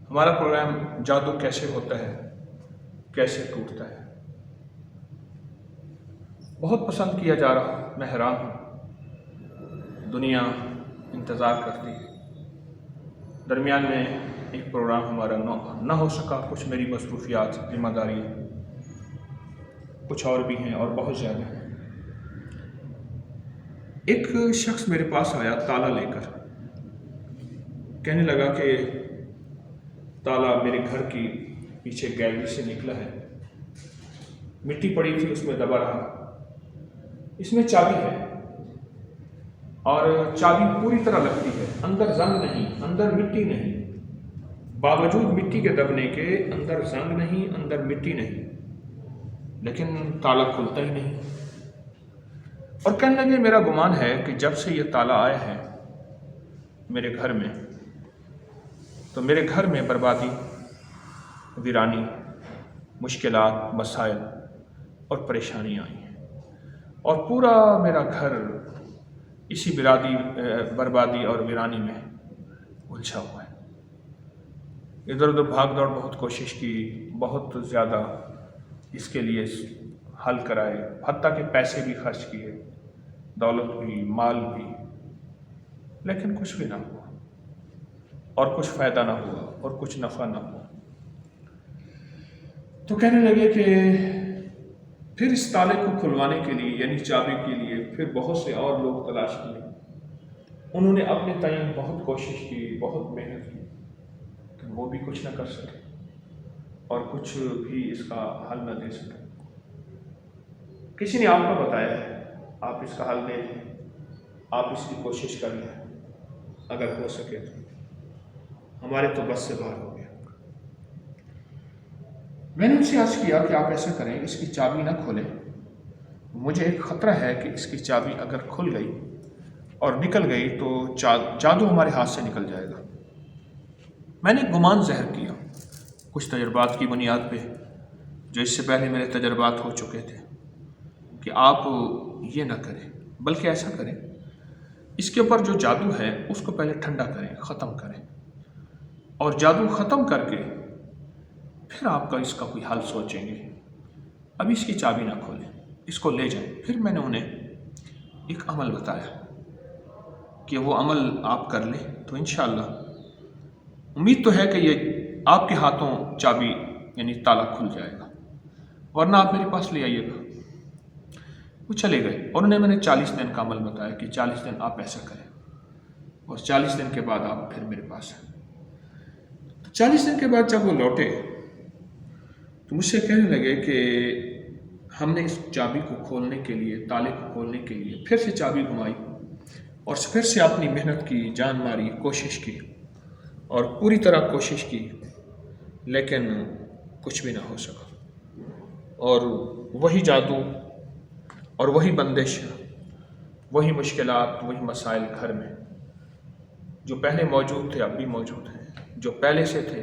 ہمارا پروگرام جادو کیسے ہوتا ہے، کیسے ٹوٹتا ہے، بہت پسند کیا جا رہا، میں حیران ہوں، دنیا انتظار کرتی ہے۔ درمیان میں ایک پروگرام ہمارا نہ ہو سکا، کچھ میری مصروفیات، ذمہ داری کچھ اور بھی ہیں اور بہت زیادہ ہیں۔ ایک شخص میرے پاس آیا تالا لے کر، کہنے لگا کہ تالا میرے گھر کی پیچھے گیلری سے نکلا ہے، مٹی پڑی تھی اس میں دبا رہا، اس میں چابی ہے اور چابی پوری طرح لگتی ہے، اندر زنگ نہیں، اندر مٹی نہیں، باوجود مٹی کے دبنے کے اندر زنگ نہیں، اندر مٹی نہیں، لیکن تالا کھلتا ہی نہیں۔ اور کہنے لگے میرا گمان ہے کہ جب سے یہ تالا آیا ہے میرے گھر میں، تو میرے گھر میں بربادی، ویرانی، مشکلات، مسائل اور پریشانیاں آئی ہیں، اور پورا میرا گھر اسی بربادی اور ویرانی میں الجھا ہوا ہے۔ ادھر ادھر بھاگ دوڑ بہت کوشش کی، بہت زیادہ اس کے لیے حل کرائے، حتیٰ کہ پیسے بھی خرچ کیے، دولت بھی، مال بھی، لیکن کچھ بھی نہ ہوا، اور کچھ فائدہ نہ ہوا، اور کچھ نفع نہ ہوا۔ تو کہنے لگے کہ پھر اس تالے کو کھلوانے کے لیے، یعنی چابی کے لیے، پھر بہت سے اور لوگ تلاش کیے، انہوں نے اپنے تئیں بہت کوشش کی، بہت محنت کی، کہ وہ بھی کچھ نہ کر سکے اور کچھ بھی اس کا حل نہ دے سکے۔ کسی نے آپ کو بتایا ہے آپ اس کا حل دے دیں، آپ اس کی کوشش کر لیں، اگر ہو سکے تو۔ ہمارے تو بس سے باہر ہو گیا۔ میں نے ان سے عرض کیا کہ آپ ایسا کریں، اس کی چابی نہ کھولیں، مجھے ایک خطرہ ہے کہ اس کی چابی اگر کھل گئی اور نکل گئی تو جادو ہمارے ہاتھ سے نکل جائے گا۔ میں نے گمان ظاہر کیا کچھ تجربات کی بنیاد پہ، جو اس سے پہلے میرے تجربات ہو چکے تھے، کہ آپ یہ نہ کریں، بلکہ ایسا کریں، اس کے اوپر جو جادو ہے اس کو پہلے ٹھنڈا کریں، ختم کریں، اور جادو ختم کر کے پھر آپ اس کا کوئی حل سوچیں گے۔ ابھی اس کی چابی نہ کھولیں، اس کو لے جائیں۔ پھر میں نے انہیں ایک عمل بتایا کہ وہ عمل آپ کر لیں تو انشاءاللہ امید تو ہے کہ یہ آپ کے ہاتھوں چابی یعنی تالا کھل جائے گا، ورنہ آپ میرے پاس لے آئیے گا۔ وہ چلے گئے اور انہیں میں نے 40 دن کا عمل بتایا کہ 40 دن آپ ایسا کریں، اور 40 دن کے بعد آپ پھر میرے پاس ہیں۔ 40 دن کے بعد جب وہ لوٹے تو مجھ سے کہنے لگے کہ ہم نے اس چابی کو کھولنے کے لیے، تالے کو کھولنے کے لیے پھر سے چابی گھمائی اور پھر سے اپنی محنت کی، جان ماری، کوشش کی، اور پوری طرح کوشش کی، لیکن کچھ بھی نہ ہو سکا۔ اور وہی جادو اور وہی بندش، وہی مشکلات، وہی مسائل گھر میں جو پہلے موجود تھے اب بھی موجود ہیں، جو پہلے سے تھے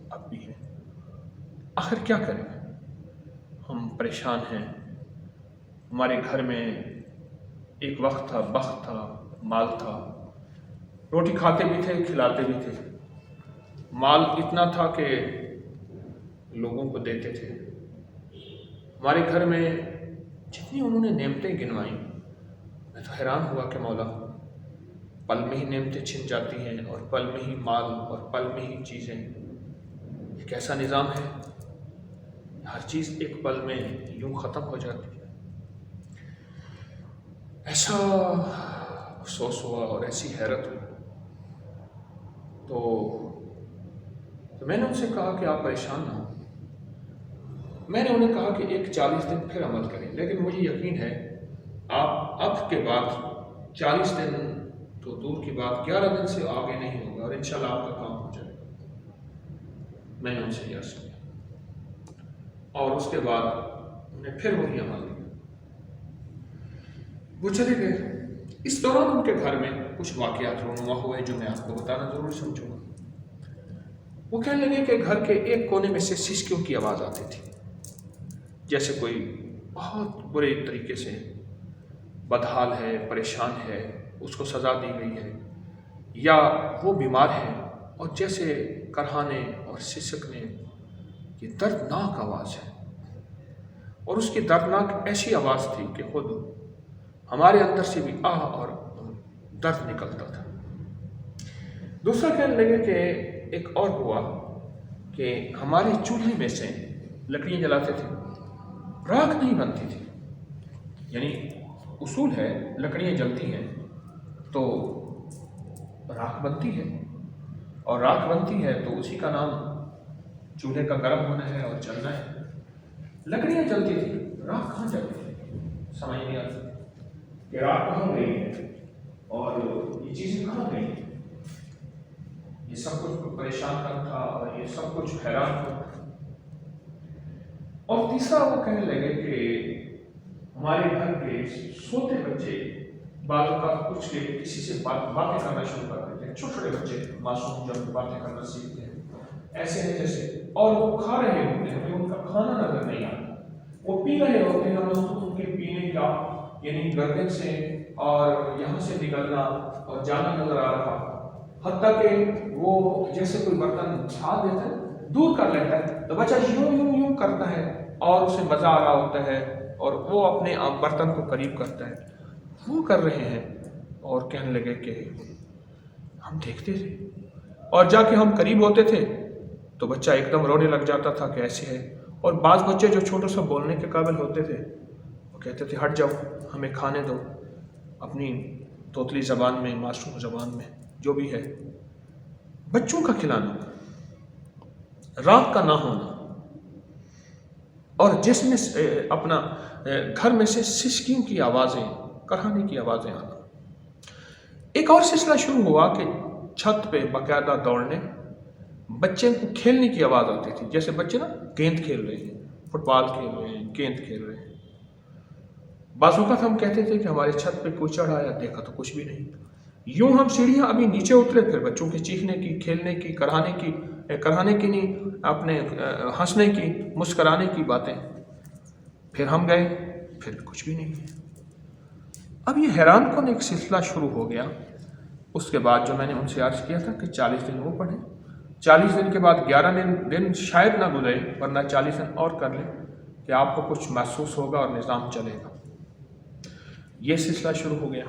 اب بھی ہیں۔ آخر کیا کریں؟ ہم پریشان ہیں۔ ہمارے گھر میں ایک وقت تھا، بخت تھا، مال تھا، روٹی کھاتے بھی تھے، کھلاتے بھی تھے، مال اتنا تھا کہ لوگوں کو دیتے تھے۔ ہمارے گھر میں جتنی انہوں نے نعمتیں گنوائیں، میں تو حیران ہوا کہ مولا، پل میں ہی نعمتیں چھن جاتی ہیں، اور پل میں ہی مال، اور پل میں ہی چیزیں۔ ایک ایسا نظام ہے، ہر چیز ایک پل میں یوں ختم ہو جاتی ہے۔ ایسا افسوس ہوا اور ایسی حیرت ہوئی۔ تو میں نے ان سے کہا کہ آپ پریشان نہ ہوں۔ میں نے انہیں کہا کہ ایک 40 دن پھر عمل کریں، لیکن مجھے یقین ہے آپ اب کے بعد 40 دن تو دور کی بات، 11 دن سے آگے نہیں ہوگا، اور انشاءاللہ آپ کا کام ہو جائے گا۔ میں نے ان سے یہ سنا، اور اس کے بعد انہیں پھر وہی عمل دیا۔ وہ چلے گئے۔ اس دوران ان کے گھر میں کچھ واقعات رونما ہوئے جو میں آپ کو بتانا ضرور سمجھوں گا۔ وہ کہنے لگے کہ گھر کے ایک کونے میں سے سسکیوں کی آواز آتی تھی، جیسے کوئی بہت برے طریقے سے بدحال ہے، پریشان ہے، اس کو سزا دی گئی ہے، یا وہ بیمار ہے اور جیسے کرہانے اور سسکنے کی دردناک آواز ہے، اور اس کی دردناک ایسی آواز تھی کہ خود ہمارے اندر سے بھی آہ اور درد نکلتا تھا۔ دوسرا کہنے لگے کہ ایک اور ہوا کہ ہمارے چولہے میں سے لکڑیاں جلاتے تھے، راکھ نہیں بنتی تھی۔ یعنی اصول ہے لکڑیاں جلتی ہیں تو راکھ بنتی ہے، اور راکھ بنتی ہے تو اسی کا نام چولہے کا گرم ہونا ہے اور جلنا ہے۔ لکڑیاں جلتی تھی، راکھ کہاں جلتی تھی؟ سمجھ نہیں آتی کہ راکھ کہاں گئی ہے اور یہ چیزیں کہاں گئی ہیں۔ یہ سب کچھ پریشان کر تھا اور یہ سب کچھ حیران کر تھا۔ اور تیسرا وہ کہنے لگے کہ ہمارے گھر کے سوتے بچے بعض اوقات کچھ کے کسی سے باتیں کرنا شروع کر دیتے ہیں۔ چھوٹے چھوٹے بچے معصوم جب باتیں کرنا سیکھتے ہیں ایسے ہیں جیسے، اور وہ کھا رہے ہوتے ہیں، ان کا کھانا نظر نہیں آتا، وہ پی رہے ہوتے ہیں، ان کے پینے کا یعنی گردن سے اور یہاں سے نکلنا اور جانا نظر آ رہا، حتیٰ کہ وہ جیسے کوئی برتن اٹھا دیتا ہے دور کر لیتا ہے تو بچہ یوں یوں یوں کرتا ہے اور اسے مزہ آ رہا ہوتا ہے اور وہ اپنے برتن کو قریب کرتا ہے، وہ کر رہے ہیں۔ اور کہنے لگے کہ ہم دیکھتے تھے اور جا کے ہم قریب ہوتے تھے تو بچہ ایک دم رونے لگ جاتا تھا کہ ایسے ہے۔ اور بعض بچے جو چھوٹے سے بولنے کے قابل ہوتے تھے وہ کہتے تھے ہٹ جاؤ، ہمیں کھانے دو، اپنی توتلی زبان میں، معصوم زبان میں جو بھی ہے۔ بچوں کا کھلانا، راکھ کا نہ ہونا، اور جس میں اپنا گھر میں سے سسکیوں کی آوازیں، کرہانے کی آوازیں آنا۔ ایک اور سلسلہ شروع ہوا کہ چھت پہ باقاعدہ دوڑنے، بچے کو کھیلنے کی آواز آتی تھی، جیسے بچے نا گیند کھیل رہے ہیں، فٹ بال کھیل رہے ہیں، گیند کھیل رہے ہیں۔ بعض اوقات ہم کہتے تھے کہ ہمارے چھت پہ کوئی چڑھ آیا، دیکھا تو کچھ بھی نہیں۔ یوں ہم سیڑھیاں ابھی نیچے اترے، پھر بچوں کے چیخنے کی، کھیلنے کی، کرہانے کی نہیں، اپنے ہنسنے کی، مسکرانے کی باتیں۔ پھر ہم گئے، پھر کچھ بھی نہیں ہے۔ اب یہ حیران کن ایک سلسلہ شروع ہو گیا۔ اس کے بعد جو میں نے ان سے عرض کیا تھا کہ 40 دن وہ پڑھیں، 40 دن کے بعد 11 دن شاید نہ گزرے، ورنہ 40 دن اور کر لیں کہ آپ کو کچھ محسوس ہوگا اور نظام چلے گا۔ یہ سلسلہ شروع ہو گیا۔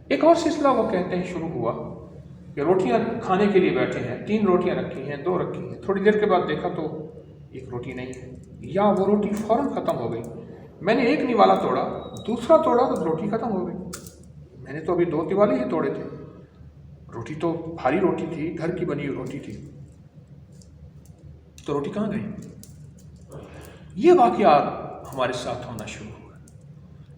ایک اور سلسلہ وہ کہتے ہیں شروع ہوا کہ روٹیاں کھانے کے لیے بیٹھے ہیں، 3 روٹیاں رکھی ہیں، 2 رکھی ہیں، تھوڑی دیر کے بعد دیکھا تو 1 روٹی نہیں ہے، یا وہ روٹی فوراً ختم ہو گئی۔ میں نے ایک نوالا توڑا، دوسرا توڑا تو روٹی ختم ہو گئی۔ میں نے تو ابھی 2 نوالے ہی توڑے تھے، روٹی تو بھاری روٹی تھی، گھر کی بنی ہوئی روٹی تھی، تو روٹی کہاں گئی؟ یہ واقعات ہمارے ساتھ ہونا شروع ہوا۔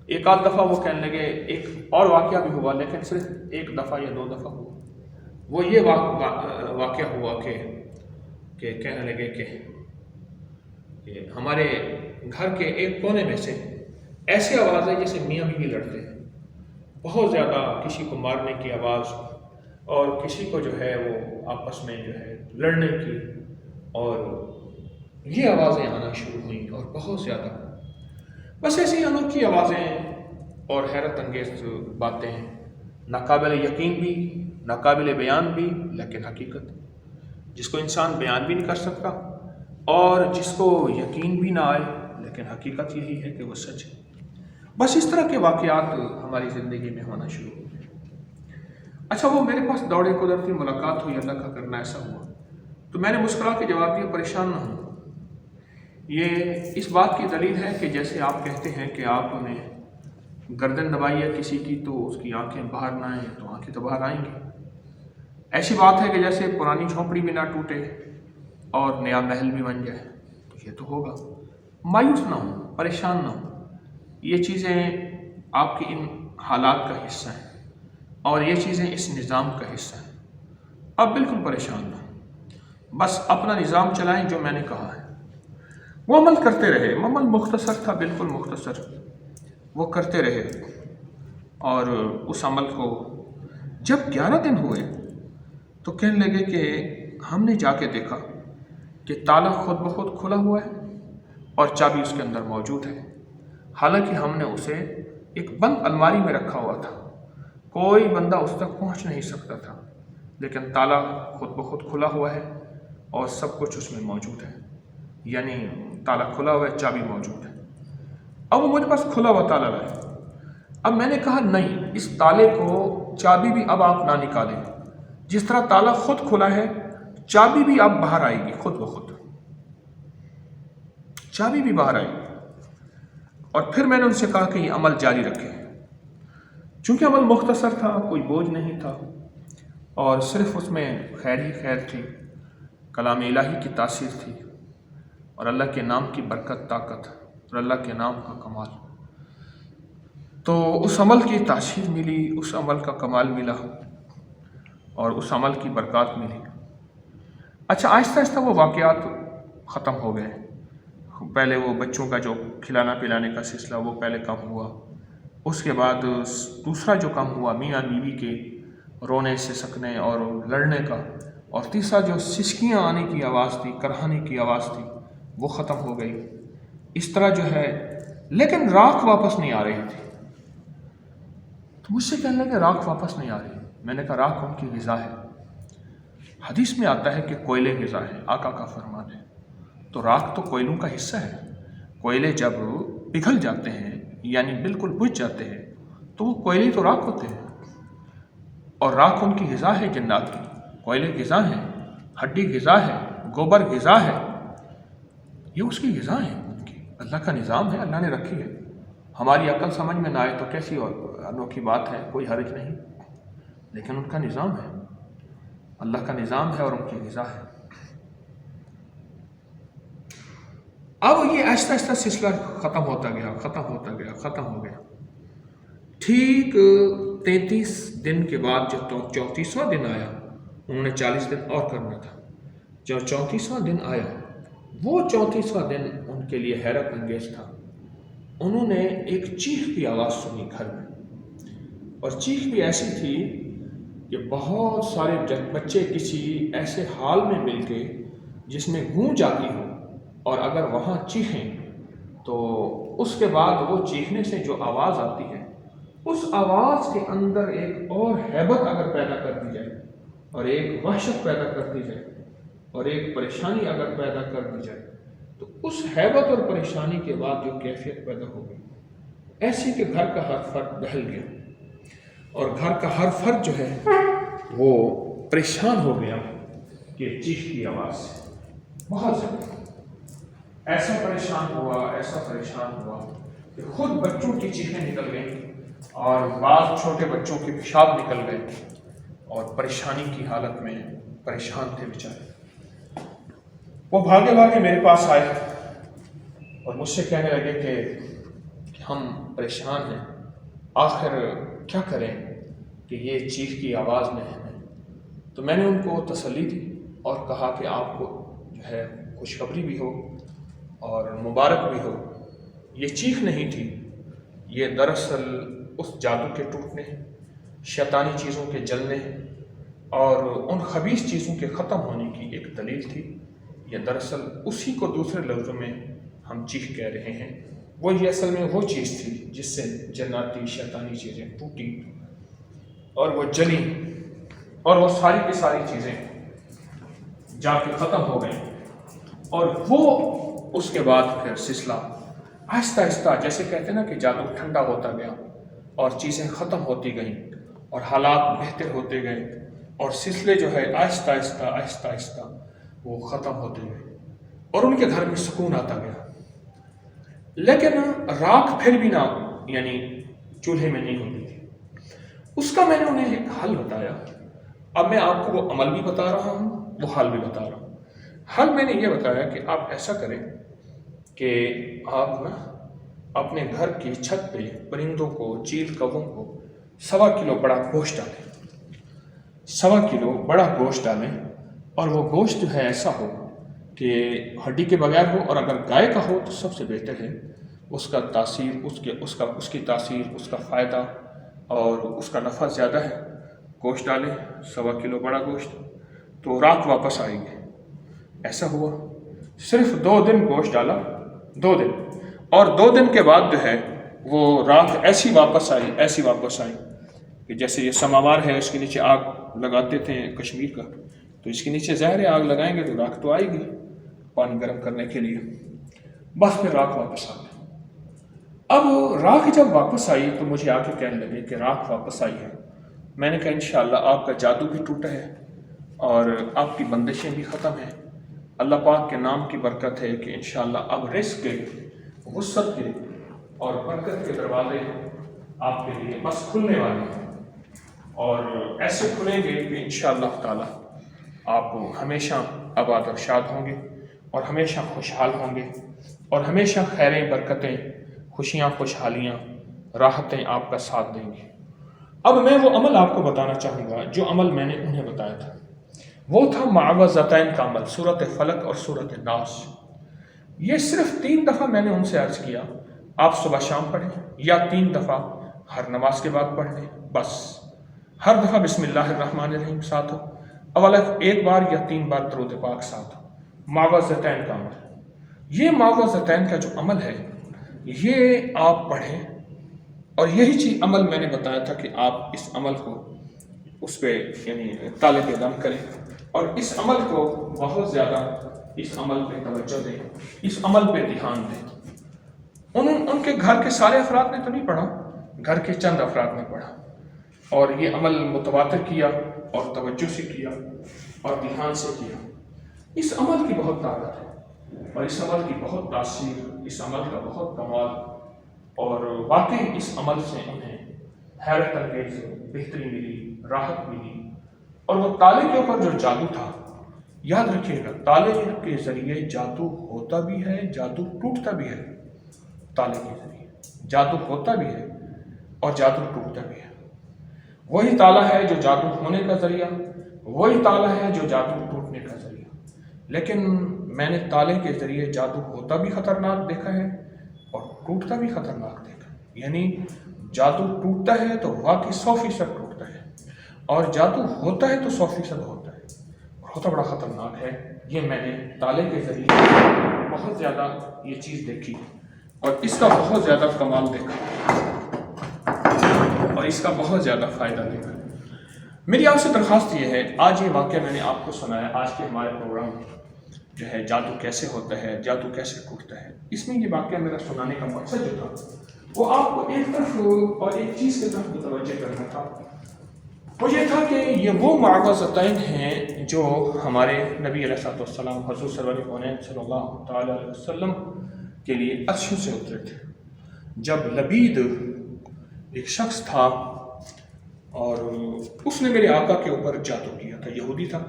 ایک آدھ دفعہ وہ کہنے لگے، ایک اور واقعہ بھی ہوا، لیکن صرف 1 دفعہ یا 2 دفعہ ہوا۔ وہ یہ واقعہ ہوا کہ کہنے لگے کہ ہمارے گھر کے ایک کونے میں سے ایسی آواز ہے جیسے میاں بیوی لڑتے ہیں، بہت زیادہ کسی کو مارنے کی آواز، اور کسی کو جو ہے وہ آپس میں جو ہے لڑنے کی، اور یہ آوازیں آنا شروع ہوئیں، اور بہت زیادہ بس ایسی انوکھی آوازیں اور حیرت انگیز باتیں، ناقابل یقین بھی، ناقابل بیان بھی، لیکن حقیقت جس کو انسان بیان بھی نہیں کر سکتا اور جس کو یقین بھی نہ آئے، لیکن حقیقت یہی ہے کہ وہ سچ ہے۔ بس اس طرح کے واقعات ہماری زندگی میں ہونا شروع ہو گئے۔ اچھا، وہ میرے پاس دوڑے قدرتی ملاقات ہوئی، اللہ کا کرنا ایسا ہوا، تو میں نے مسکرا کے جواب دیا، پریشان نہ ہوں، یہ اس بات کی دلیل ہے کہ جیسے آپ کہتے ہیں کہ آپ نے گردن دبائی ہے کسی کی تو اس کی آنکھیں باہر نہ آئیں، تو آنکھیں تو باہر آئیں گی۔ ایسی بات ہے کہ جیسے پرانی جھونپڑی بھی نہ ٹوٹے اور نیا محل بھی بن جائے، تو یہ تو ہوگا۔ مایوس نہ ہوں، پریشان نہ ہوں، یہ چیزیں آپ کی ان حالات کا حصہ ہیں اور یہ چیزیں اس نظام کا حصہ ہیں۔ اب بالکل پریشان نہ ہوں، بس اپنا نظام چلائیں جو میں نے کہا ہے۔ وہ عمل کرتے رہے، عمل مختصر تھا، بالکل مختصر، وہ کرتے رہے، اور اس عمل کو جب 11 دن ہوئے تو کہنے لگے کہ ہم نے جا کے دیکھا کہ تالا خود بخود کھلا ہوا ہے اور چابی اس کے اندر موجود ہے، حالانکہ ہم نے اسے ایک بند الماری میں رکھا ہوا تھا، کوئی بندہ اس تک پہنچ نہیں سکتا تھا، لیکن تالا خود بخود کھلا ہوا ہے اور سب کچھ اس میں موجود ہے، یعنی تالا کھلا ہوا ہے، چابی موجود ہے۔ اب وہ مجھے پاس کھلا ہوا تالا ہے۔ اب میں نے کہا نہیں، اس تالے کو چابی بھی اب آپ نہ نکالیں، جس طرح تالا خود کھلا ہے چابی بھی اب باہر آئے گی خود بخود، چابی بھی باہر آئے گی۔ اور پھر میں نے ان سے کہا کہ یہ عمل جاری رکھیں، چونکہ عمل مختصر تھا، کوئی بوجھ نہیں تھا، اور صرف اس میں خیر ہی خیر تھی، کلام الہی کی تاثیر تھی، اور اللہ کے نام کی برکت، طاقت، اور اللہ کے نام کا کمال۔ تو اس عمل کی تاثیر ملی، اس عمل کا کمال ملا، اور اس عمل کی برکات ملی۔ اچھا، آہستہ آہستہ وہ واقعات ختم ہو گئے۔ پہلے وہ بچوں کا جو کھلانا پلانے کا سلسلہ وہ پہلے کم ہوا، اس کے بعد دوسرا جو کم ہوا میاں بیوی کے رونے سے سکنے اور لڑنے کا، اور تیسرا جو سسکیاں آنے کی آواز تھی، کرہانے کی آواز تھی، وہ ختم ہو گئی۔ اس طرح جو ہے، لیکن راکھ واپس نہیں آ رہی تھی۔ تو مجھ سے کہنے لگے راکھ واپس نہیں آ رہی۔ میں نے کہا راکھ ان کی غذا ہے، حدیث میں آتا ہے کہ کوئلے غذا ہے، آقا کا فرمان ہے۔ تو راکھ تو کوئلوں کا حصہ ہے، کوئلے جب پگھل جاتے ہیں یعنی بالکل بجھ جاتے ہیں تو وہ کوئلے تو راکھ ہوتے ہیں، اور راکھ ان کی غذا ہے جنات کی، کوئلے غذا ہیں، ہڈی غذا ہے، گوبر غذا ہے، یہ اس کی غذا ہے، ان کی اللہ کا نظام ہے، اللہ نے رکھی ہے۔ ہماری عقل سمجھ میں نہ آئے تو کیسی اور انوکھی بات ہے، کوئی حرج نہیں، لیکن ان کا نظام ہے، اللہ کا نظام ہے اور ان کی غذا ہے۔ اب یہ آہستہ آہستہ سلسلہ ختم ہوتا گیا، ختم ہوتا گیا، ختم ہو گیا۔ ٹھیک 33 دن کے بعد جب 34واں دن آیا، انہوں نے 40 دن اور کرنا تھا۔ جب 34واں دن آیا، وہ 34واں دن ان کے لیے حیرت انگیز تھا۔ انہوں نے ایک چیخ کی آواز سنی گھر میں، اور چیخ بھی ایسی تھی کہ بہت سارے بچے کسی ایسے حال میں مل کے جس میں گونج آتی ہو، اور اگر وہاں چیخیں تو اس کے بعد وہ چیخنے سے جو آواز آتی ہے، اس آواز کے اندر ایک اور ہیبت اگر پیدا کر دی جائے، اور ایک وحشت پیدا کر دی جائے، اور ایک پریشانی اگر پیدا کر دی جائے، تو اس ہیبت اور پریشانی کے بعد جو کیفیت پیدا ہوگی ایسی کہ گھر کا ہر فرد بہل گیا، اور گھر کا ہر فرد جو ہے وہ پریشان ہو گیا کہ چیخ کی آواز سے بہت زیادہ ایسا پریشان ہوا کہ خود بچوں کی چیخیں نکل گئیں، اور بعض چھوٹے بچوں کے پیشاب نکل گئے، اور پریشانی کی حالت میں پریشان تھے بیچارے۔ وہ بھاگے بھاگے میرے پاس آئے اور مجھ سے کہنے لگے کہ ہم پریشان ہیں، آخر کیا کریں کہ یہ چیخ کی آواز میں ہے۔ تو میں نے ان کو تسلی دی اور کہا کہ آپ کو جو ہے خوشخبری بھی ہو اور مبارک بھی ہو، یہ چیخ نہیں تھی، یہ دراصل اس جادو کے ٹوٹنے، شیطانی چیزوں کے جلنے اور ان خبیث چیزوں کے ختم ہونے کی ایک دلیل تھی۔ یہ دراصل اسی کو دوسرے لفظوں میں ہم چیخ کہہ رہے ہیں، وہ یہ اصل میں وہ چیز تھی جس سے جناتی شیطانی چیزیں ٹوٹی اور وہ جلی، اور وہ ساری کی ساری چیزیں جا کے ختم ہو گئیں، اور وہ اس کے بعد پھر سلسلہ آہستہ آہستہ، جیسے کہتے ہیں نا کہ جادو ٹھنڈا ہوتا گیا اور چیزیں ختم ہوتی گئیں اور حالات بہتر ہوتے گئے، اور سلسلے جو ہے آہستہ آہستہ آہستہ آہستہ وہ ختم ہوتے گئے، اور ان کے گھر میں سکون آتا گیا۔ لیکن راکھ پھر بھی نہ یعنی چولہے میں نہیں ہوتی تھی۔ اس کا میں نے انہیں ایک حل بتایا۔ اب میں آپ کو وہ عمل بھی بتا رہا ہوں، وہ حل بھی بتا رہا ہوں۔ حل میں نے یہ بتایا کہ آپ ایسا کریں کہ آپ نا اپنے گھر کی چھت پہ پرندوں کو، چیل کووں کو 1.25 کلو بڑا گوشت ڈالیں، 1.25 کلو بڑا گوشت ڈالیں، اور وہ گوشت جو ہے ایسا ہو کہ ہڈی کے بغیر ہو، اور اگر گائے کا ہو تو سب سے بہتر ہے۔ اس کا تاثیر، اس کی تاثیر، اس کا فائدہ اور اس کا نفع زیادہ ہے۔ گوشت ڈالیں 1.25 کلو بڑا گوشت، تو رات واپس آئیں گے۔ ایسا ہوا، صرف 2 دن گوشت ڈالا، 2 دن، اور 2 دن کے بعد جو ہے وہ رات ایسی واپس آئی کہ جیسے یہ سماوار ہے اس کے نیچے آگ لگاتے تھے کشمیر کا، تو اس کے نیچے ظاہر ہے آگ لگائیں گے تو راکھ تو آئے گی پانی گرم کرنے کے لیے، بس پھر راکھ واپس آ گئی۔ اب راکھ جب واپس آئی تو مجھے آ کے کہنے لگے کہ راکھ واپس آئی ہے۔ میں نے کہا انشاءاللہ آپ کا جادو بھی ٹوٹا ہے اور آپ کی بندشیں بھی ختم ہیں۔ اللہ پاک کے نام کی برکت ہے کہ انشاءاللہ اب رزق کے، وسعت کے اور برکت کے دروازے آپ کے لیے بس کھلنے والے ہیں، اور ایسے کھلیں گے کہ انشاءاللہ تعالی آپ ہمیشہ آباد و شاد ہوں گے اور ہمیشہ خوشحال ہوں گے، اور ہمیشہ خیریں، برکتیں، خوشیاں، خوشحالیاں، راحتیں آپ کا ساتھ دیں گے۔ اب میں وہ عمل آپ کو بتانا چاہوں گا جو عمل میں نے انہیں بتایا تھا، وہ تھا معوذتین کا عمل، سورۃ فلق اور سورۃ ناس۔ یہ صرف 3 دفعہ میں نے ان سے عرض کیا آپ صبح شام پڑھیں، یا 3 دفعہ ہر نماز کے بعد پڑھ لیں، بس ہر دفعہ بسم اللہ الرحمن الرحیم ساتھ ہو، اول 1 بار یا 3 بار درود پاک ساتھ ہو۔ معوذتین کا عمل، یہ معوذتین کا جو عمل ہے یہ آپ پڑھیں، اور یہی چیز عمل میں نے بتایا تھا کہ آپ اس عمل کو اس پہ یعنی طالب علم کریں، اور اس عمل کو بہت زیادہ، اس عمل پہ توجہ دیں، اس عمل پہ دھیان دیں۔ ان کے گھر کے سارے افراد نے تو نہیں پڑھا، گھر کے چند افراد نے پڑھا، اور یہ عمل متواتر کیا اور توجہ سے کیا اور دھیان سے کیا۔ اس عمل کی بہت طاقت ہے اور اس عمل کی بہت تاثیر، اس عمل کا بہت کمال، اور واقعی اس عمل سے انہیں حیرت انگیز بہتری ملی، راحت ملی۔ اور وہ تالے کے اوپر جو جادو تھا، یاد رکھیے گا تالے کے ذریعے جادو ہوتا بھی ہے، جادو ٹوٹتا بھی ہے۔ تالے کے ذریعے جادو ہوتا بھی ہے اور جادو ٹوٹتا بھی ہے۔ وہی تالا ہے جو جادو ہونے کا ذریعہ، وہی تالا ہے جو جادو ٹوٹنے کا ذریعہ۔ لیکن میں نے تالے کے ذریعے جادو ہوتا بھی خطرناک دیکھا ہے اور ٹوٹتا بھی خطرناک دیکھا ہے۔ یعنی جادو ٹوٹتا ہے تو واقعی 100% ٹوٹتا ہے، اور جادو ہوتا ہے تو 100% ہوتا ہے، بہت بڑا خطرناک ہے۔ یہ میں نے تالے کے ذریعے بہت زیادہ یہ چیز دیکھی اور اس کا بہت زیادہ کمال دیکھا اور اس کا بہت زیادہ فائدہ دیکھا۔ میری آپ سے درخواست یہ ہے، آج یہ واقعہ میں نے آپ کو سنایا، آج کے ہمارے پروگرام میں جو ہے جادو کیسے ہوتا ہے، جادو کیسے ٹوٹتا ہے، اس میں یہ واقعہ میرا سنانے کا مقصد جو تھا وہ آپ کو ایک طرف اور ایک چیز کی طرف متوجہ کرنا تھا، وہ یہ تھا کہ یہ وہ معوذتین ہیں جو ہمارے نبی علیہ السلام حضور صلی اللہ تعالیٰ علیہ وسلم کے لیے عرشوں سے اترے تھے۔ جب لبید ایک شخص تھا اور اس نے میرے آقا کے اوپر جادو کیا تھا، یہودی تھا،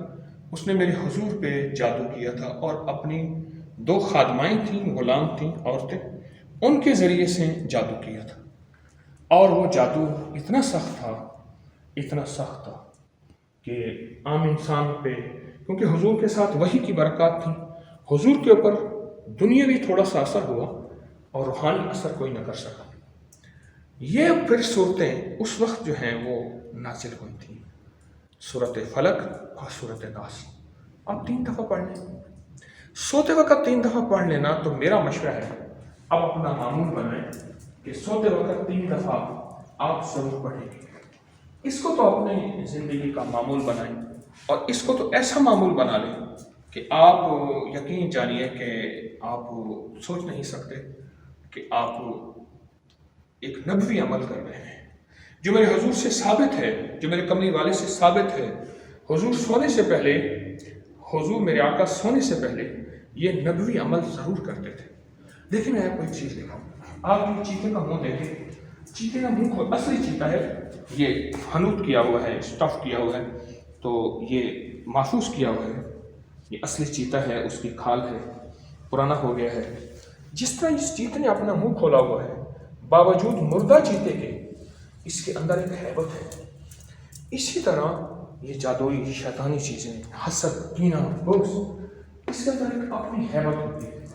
اس نے میرے حضور پہ جادو کیا تھا اور اپنی 2 خادمائیں تھیں، غلام تھیں، عورتیں، ان کے ذریعے سے جادو کیا تھا، اور وہ جادو اتنا سخت تھا، اتنا سخت تھا کہ عام انسان پہ، کیونکہ حضور کے ساتھ وحی کی برکات تھیں، حضور کے اوپر دنیاوی تھوڑا سا اثر ہوا اور روحانی اثر کوئی نہ کر سکا۔ یہ پھر صورتیں اس وقت جو ہیں وہ نازل ہوئی تھیں، سورۃ فلق اور سورۃ ناس۔ آپ 3 دفعہ پڑھ لیں، سوتے وقت 3 دفعہ پڑھ لینا۔ تو میرا مشورہ ہے اب اپنا معمول بنائیں کہ سوتے وقت 3 دفعہ آپ ضرور پڑھیں گے۔ اس کو تو اپنے زندگی کا معمول بنائیں، اور اس کو تو ایسا معمول بنا لیں کہ آپ یقین جانیے کہ آپ سوچ نہیں سکتے کہ آپ ایک نبوی عمل کر رہے ہیں، جو میرے حضور سے ثابت ہے، جو میرے کملی والے سے ثابت ہے۔ حضور سونے سے پہلے، حضور میرے آقا سونے سے پہلے یہ نبوی عمل ضرور کرتے تھے۔ لیکن میں کوئی چیز دکھاؤں، آپ یہ چیتے کا منہ دیکھیں، چیتے کا منہ کو اصلی چیتا ہے، یہ حنوط کیا ہوا ہے، اسٹف کیا ہوا ہے، تو یہ محفوظ کیا ہوا ہے، یہ اصلی چیتا ہے، اس کی کھال ہے، پرانا ہو گیا ہے۔ جس طرح اس چیتے نے اپنا منہ کھولا ہوا ہے، باوجود مردہ چیتے کے اس کے اندر ایک ہیبت ہے، اسی طرح یہ جادوئی شیطانی چیزیں، حسد، کینہ، بغض، اس کے اندر ایک اپنی ہیبت ہوتی ہے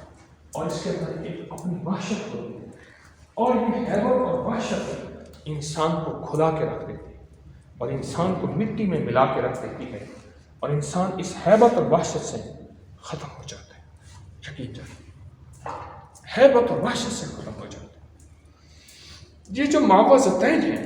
اور اس کے اندر ایک اپنی وحشت ہوتی ہے، اور یہ ہیبت اور وحشت انسان کو کھلا کے رکھ دیتی ہے اور انسان کو مٹی میں ملا کے رکھ دیتی ہے، اور انسان اس ہیبت اور وحشت سے ختم ہو جاتا ہے۔ یقین جانیے، ہیبت اور وحشت سے ختم ہو جاتا ہے۔ یہ جو معوذتین ہیں